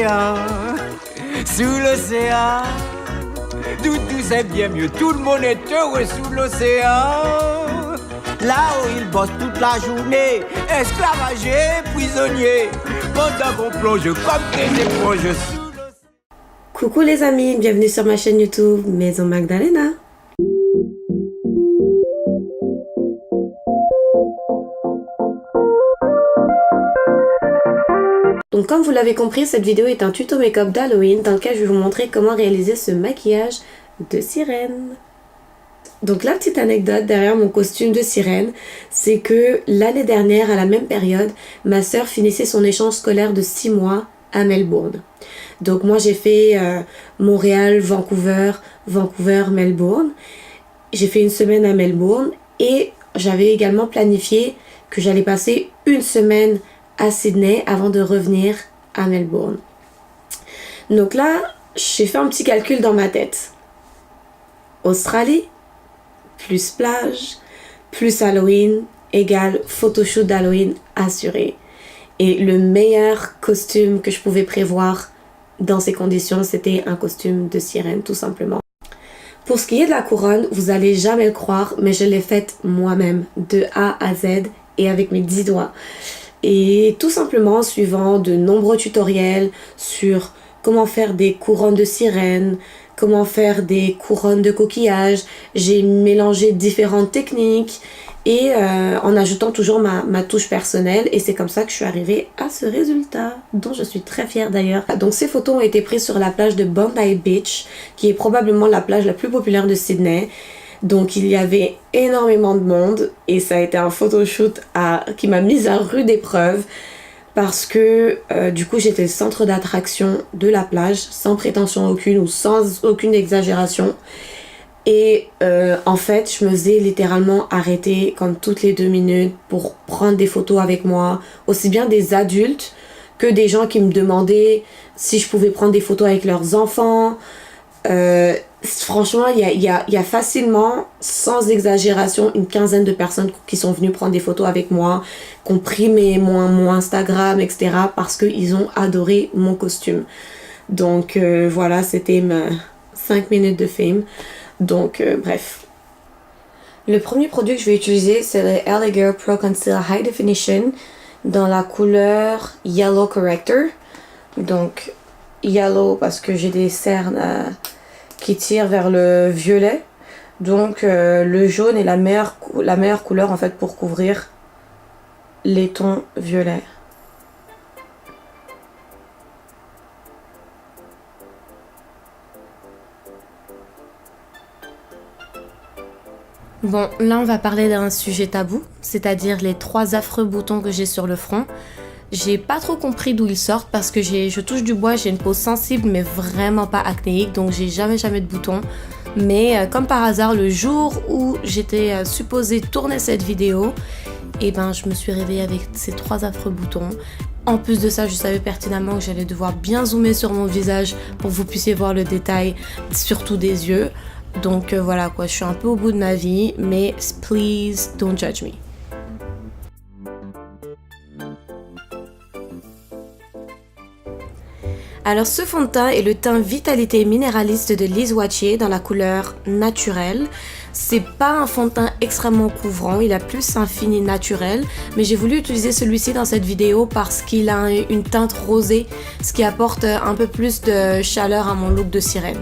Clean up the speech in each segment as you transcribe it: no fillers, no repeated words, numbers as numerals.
l'océan, sous l'océan. Tout c'est bien mieux, tout le monde est heureux sous l'océan. Là où ils bossent toute la journée, esclavagés, prisonniers, pendant qu'on plonge comme des éponges sous l'océan. Coucou les amis, bienvenue sur ma chaîne YouTube Maison Magdalena. Donc comme vous l'avez compris, cette vidéo est un tuto make-up d'Halloween dans lequel je vais vous montrer comment réaliser ce maquillage de sirène. Donc la petite anecdote derrière mon costume de sirène, c'est que l'année dernière à la même période, ma soeur finissait son échange scolaire de 6 mois à Melbourne. Donc moi j'ai fait Montréal, Vancouver, Melbourne. J'ai fait une semaine à Melbourne et j'avais également planifié que j'allais passer une semaine à Sydney avant de revenir à Melbourne. Donc là, j'ai fait un petit calcul dans ma tête. Australie, plus plage, plus Halloween, égale photoshoot d'Halloween assuré. Et le meilleur costume que je pouvais prévoir dans ces conditions, c'était un costume de sirène, tout simplement. Pour ce qui est de la couronne, vous allez jamais le croire, mais je l'ai faite moi-même, de A à Z et avec mes 10 doigts. Et tout simplement en suivant de nombreux tutoriels sur comment faire des couronnes de sirène, comment faire des couronnes de coquillage. J'ai mélangé différentes techniques et en ajoutant toujours ma touche personnelle, et c'est comme ça que je suis arrivée à ce résultat dont je suis très fière d'ailleurs. Donc ces photos ont été prises sur la plage de Bondi Beach, qui est probablement la plage la plus populaire de Sydney. Donc il y avait énormément de monde et ça a été un photoshoot qui m'a mise à rude épreuve parce que du coup j'étais le centre d'attraction de la plage sans prétention aucune ou sans aucune exagération. Et en fait je me faisais littéralement arrêter comme toutes les 2 minutes pour prendre des photos avec moi, aussi bien des adultes que des gens qui me demandaient si je pouvais prendre des photos avec leurs enfants. Franchement, il y a facilement, sans exagération, une quinzaine de personnes qui sont venues prendre des photos avec moi, qui ont pris mon Instagram, etc. parce qu'ils ont adoré mon costume. Donc voilà, c'était mes 5 minutes de fame. Donc bref. Le premier produit que je vais utiliser, c'est le LA Girl Pro Concealer High Definition dans la couleur Yellow Corrector. Donc yellow parce que j'ai des cernes qui tirent vers le violet. Donc le jaune est la meilleure couleur en fait pour couvrir les tons violets. Bon, là on va parler d'un sujet tabou, c'est-à-dire les 3 affreux boutons que j'ai sur le front. J'ai pas trop compris d'où ils sortent parce que je touche du bois, j'ai une peau sensible mais vraiment pas acnéique, donc j'ai jamais de boutons. Mais comme par hasard, le jour où j'étais supposée tourner cette vidéo, et ben je me suis réveillée avec ces 3 affreux boutons. En plus de ça, je savais pertinemment que j'allais devoir bien zoomer sur mon visage pour que vous puissiez voir le détail, surtout des yeux. Donc voilà quoi, je suis un peu au bout de ma vie, mais please don't judge me. Alors ce fond de teint est le teint Vitalité Minéraliste de Liz Wattier dans la couleur naturelle. C'est pas un fond de teint extrêmement couvrant, il a plus un fini naturel, mais j'ai voulu utiliser celui-ci dans cette vidéo parce qu'il a une teinte rosée, ce qui apporte un peu plus de chaleur à mon look de sirène.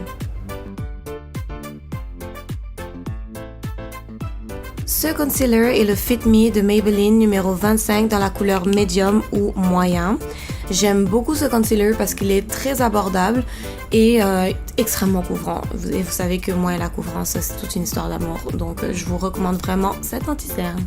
Ce concealer est le Fit Me de Maybelline numéro 25 dans la couleur médium ou moyen. J'aime beaucoup ce concealer parce qu'il est très abordable et extrêmement couvrant. Vous savez que moi et la couvrance, c'est toute une histoire d'amour. Donc je vous recommande vraiment cet anti-cerne.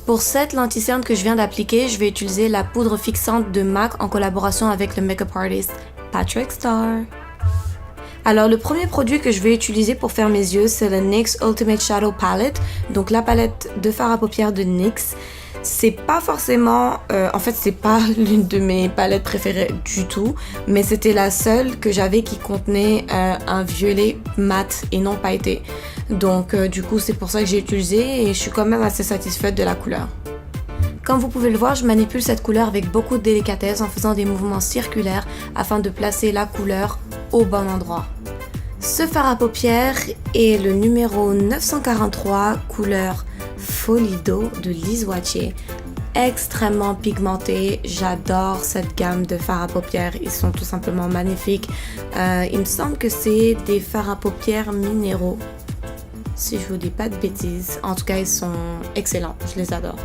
Pour cette lentille-cerne que je viens d'appliquer, je vais utiliser la poudre fixante de MAC en collaboration avec le make-up artist Patrick Starr. Alors le premier produit que je vais utiliser pour faire mes yeux, c'est le NYX Ultimate Shadow Palette, donc la palette de fard à paupières de NYX. C'est pas forcément, en fait c'est pas l'une de mes palettes préférées du tout, mais c'était la seule que j'avais qui contenait un violet mat et non pailleté. Donc du coup c'est pour ça que j'ai utilisé et je suis quand même assez satisfaite de la couleur. Comme vous pouvez le voir, je manipule cette couleur avec beaucoup de délicatesse en faisant des mouvements circulaires afin de placer la couleur au bon endroit. Ce fard à paupières est le numéro 943, couleur Folie d'eau de Liz Wattier. Extrêmement pigmenté, j'adore cette gamme de fards à paupières, ils sont tout simplement magnifiques. Il me semble que c'est des fards à paupières minéraux, si je vous dis pas de bêtises. En tout cas, ils sont excellents, je les adore.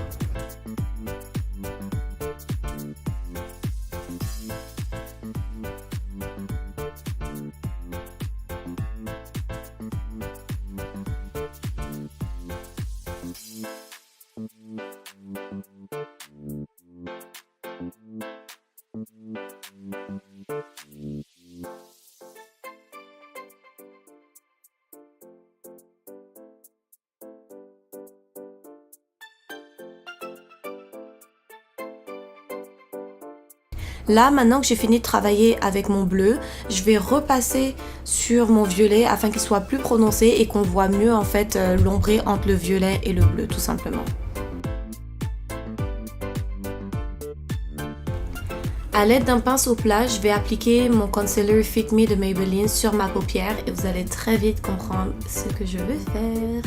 Là, maintenant que j'ai fini de travailler avec mon bleu, je vais repasser sur mon violet afin qu'il soit plus prononcé et qu'on voit mieux en fait l'ombré entre le violet et le bleu tout simplement. À l'aide d'un pinceau plat, je vais appliquer mon concealer Fit Me de Maybelline sur ma paupière et vous allez très vite comprendre ce que je veux faire.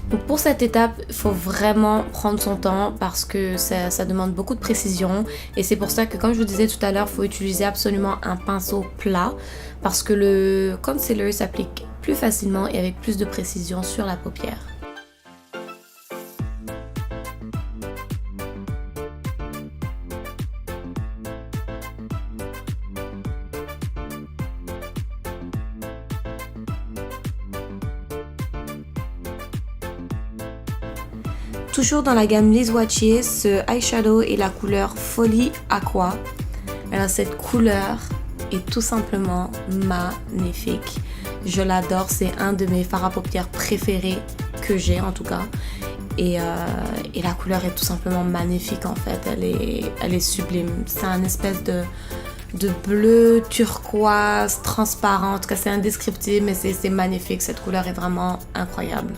Donc pour cette étape, il faut vraiment prendre son temps parce que ça demande beaucoup de précision et c'est pour ça que comme je vous disais tout à l'heure, il faut utiliser absolument un pinceau plat parce que le concealer s'applique plus facilement et avec plus de précision sur la paupière. Toujours dans la gamme Liz Wattier, ce eyeshadow est la couleur Folie Aqua. Alors cette couleur est tout simplement magnifique. Je l'adore, c'est un de mes fards à paupières préférés que j'ai en tout cas. Et la couleur est tout simplement magnifique en fait, elle est sublime. C'est un espèce de bleu turquoise transparent, en tout cas c'est indescriptible mais c'est magnifique, cette couleur est vraiment incroyable.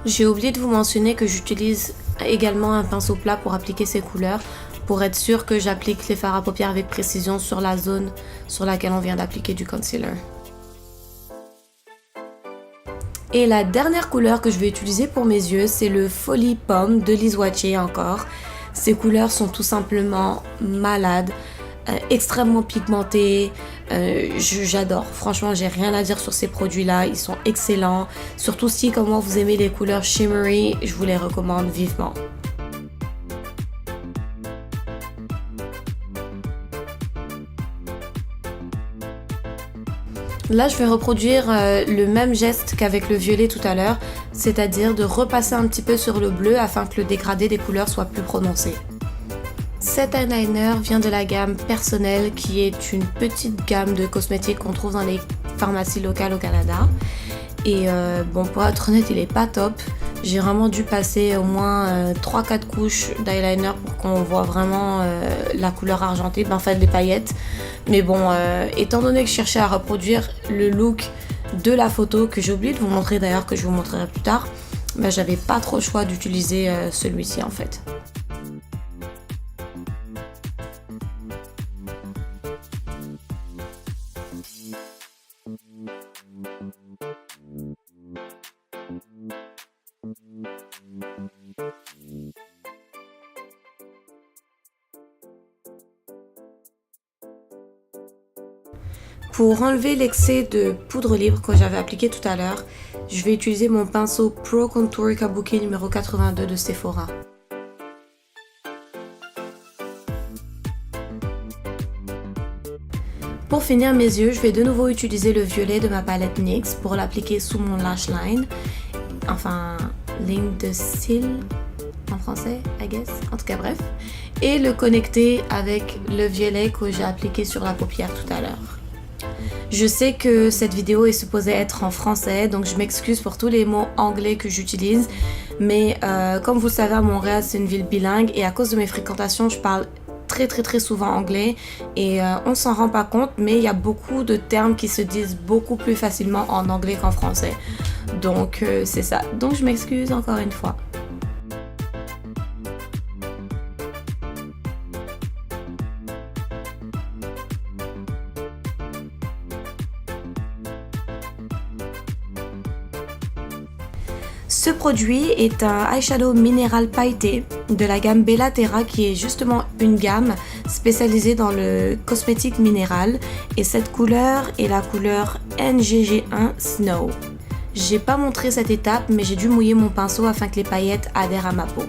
J'ai oublié de vous mentionner que j'utilise également un pinceau plat pour appliquer ces couleurs pour être sûr que j'applique les fards à paupières avec précision sur la zone sur laquelle on vient d'appliquer du concealer. Et la dernière couleur que je vais utiliser pour mes yeux, c'est le Folie Pomme de Liz Wattier encore. Ces couleurs sont tout simplement malades, extrêmement pigmentées. J'adore, franchement j'ai rien à dire sur ces produits là, ils sont excellents, surtout si comme moi vous aimez les couleurs shimmery, je vous les recommande vivement. Là je vais reproduire le même geste qu'avec le violet tout à l'heure, c'est-à-dire de repasser un petit peu sur le bleu afin que le dégradé des couleurs soit plus prononcé. Cet eyeliner vient de la gamme Personnel qui est une petite gamme de cosmétiques qu'on trouve dans les pharmacies locales au Canada. Et bon, pour être honnête, il est pas top. J'ai vraiment dû passer au moins 3-4 couches d'eyeliner pour qu'on voit vraiment la couleur argentée, en fait les paillettes. Mais bon, étant donné que je cherchais à reproduire le look de la photo, que j'ai oublié de vous montrer d'ailleurs, que je vous montrerai plus tard, ben, j'avais pas trop le choix d'utiliser celui-ci en fait. Pour enlever l'excès de poudre libre que j'avais appliqué tout à l'heure, je vais utiliser mon pinceau Pro Contour Kabuki numéro 82 de Sephora. Pour finir mes yeux, je vais de nouveau utiliser le violet de ma palette NYX pour l'appliquer sous mon lash line, enfin ligne de cils en français, I guess, en tout cas bref. et le connecter avec le violet que j'ai appliqué sur la paupière tout à l'heure. Je sais que cette vidéo est supposée être en français, donc je m'excuse pour tous les mots anglais que j'utilise, mais comme vous le savez, à Montréal c'est une ville bilingue et à cause de mes fréquentations je parle très souvent anglais et on s'en rend pas compte, mais il y a beaucoup de termes qui se disent beaucoup plus facilement en anglais qu'en français, donc c'est ça, donc je m'excuse encore une fois. Ce produit est un eyeshadow minéral pailleté de la gamme Bella Terra qui est justement une gamme spécialisée dans le cosmétique minéral et cette couleur est la couleur NGG1 Snow. J'ai pas montré cette étape mais j'ai dû mouiller mon pinceau afin que les paillettes adhèrent à ma peau.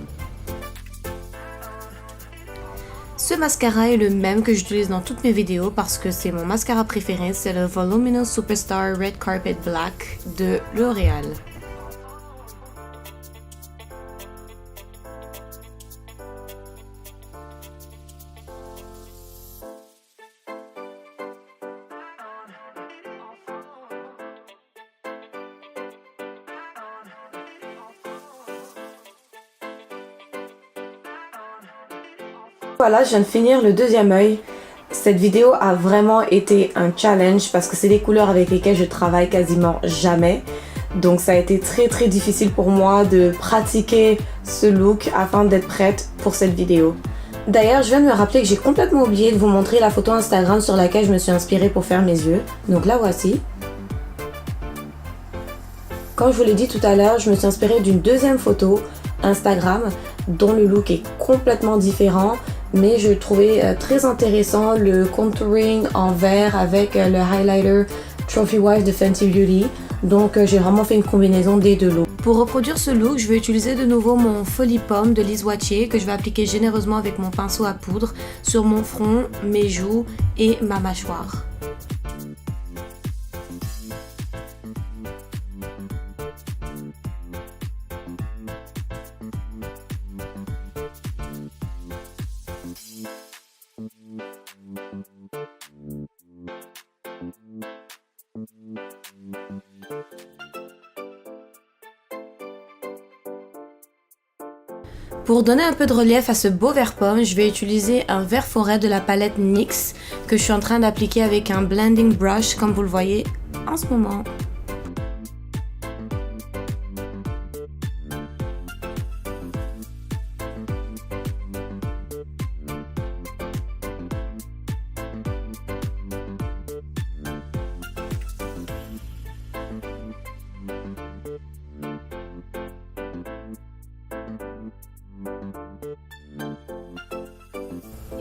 Ce mascara est le même que j'utilise dans toutes mes vidéos parce que c'est mon mascara préféré, c'est le Voluminous Superstar Red Carpet Black de L'Oréal. Voilà, je viens de finir le deuxième œil. Cette vidéo a vraiment été un challenge parce que c'est des couleurs avec lesquelles je travaille quasiment jamais. Donc ça a été très difficile pour moi de pratiquer ce look afin d'être prête pour cette vidéo. D'ailleurs, je viens de me rappeler que j'ai complètement oublié de vous montrer la photo Instagram sur laquelle je me suis inspirée pour faire mes yeux. Donc la voici. Comme je vous l'ai dit tout à l'heure, je me suis inspirée d'une deuxième photo Instagram dont le look est complètement différent. Mais je trouvais très intéressant le contouring en vert avec le highlighter Trophy Wife de Fenty Beauty. Donc j'ai vraiment fait une combinaison des deux looks. Pour reproduire ce look, je vais utiliser de nouveau mon Folie Pomme de Lise Wattier que je vais appliquer généreusement avec mon pinceau à poudre sur mon front, mes joues et ma mâchoire. Pour donner un peu de relief à ce beau vert pomme, je vais utiliser un vert forêt de la palette NYX que je suis en train d'appliquer avec un blending brush comme vous le voyez en ce moment.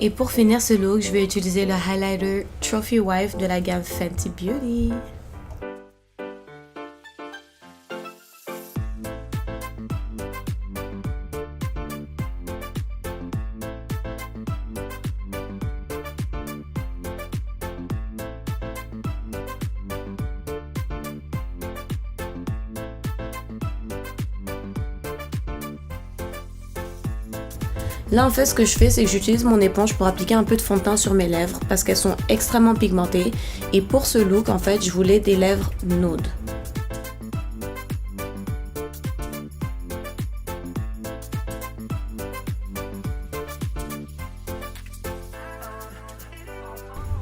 Et pour finir ce look, je vais utiliser le highlighter Trophy Wife de la gamme Fenty Beauty. Là en fait ce que je fais c'est que j'utilise mon éponge pour appliquer un peu de fond de teint sur mes lèvres parce qu'elles sont extrêmement pigmentées et pour ce look en fait je voulais des lèvres nude.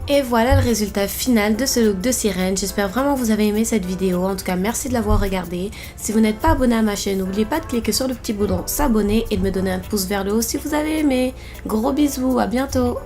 Et voilà le résultat final de ce look de sirène. J'espère vraiment que vous avez aimé cette vidéo. En tout cas, merci de l'avoir regardée. Si vous n'êtes pas abonné à ma chaîne, n'oubliez pas de cliquer sur le petit bouton s'abonner et de me donner un pouce vers le haut si vous avez aimé. Gros bisous, à bientôt!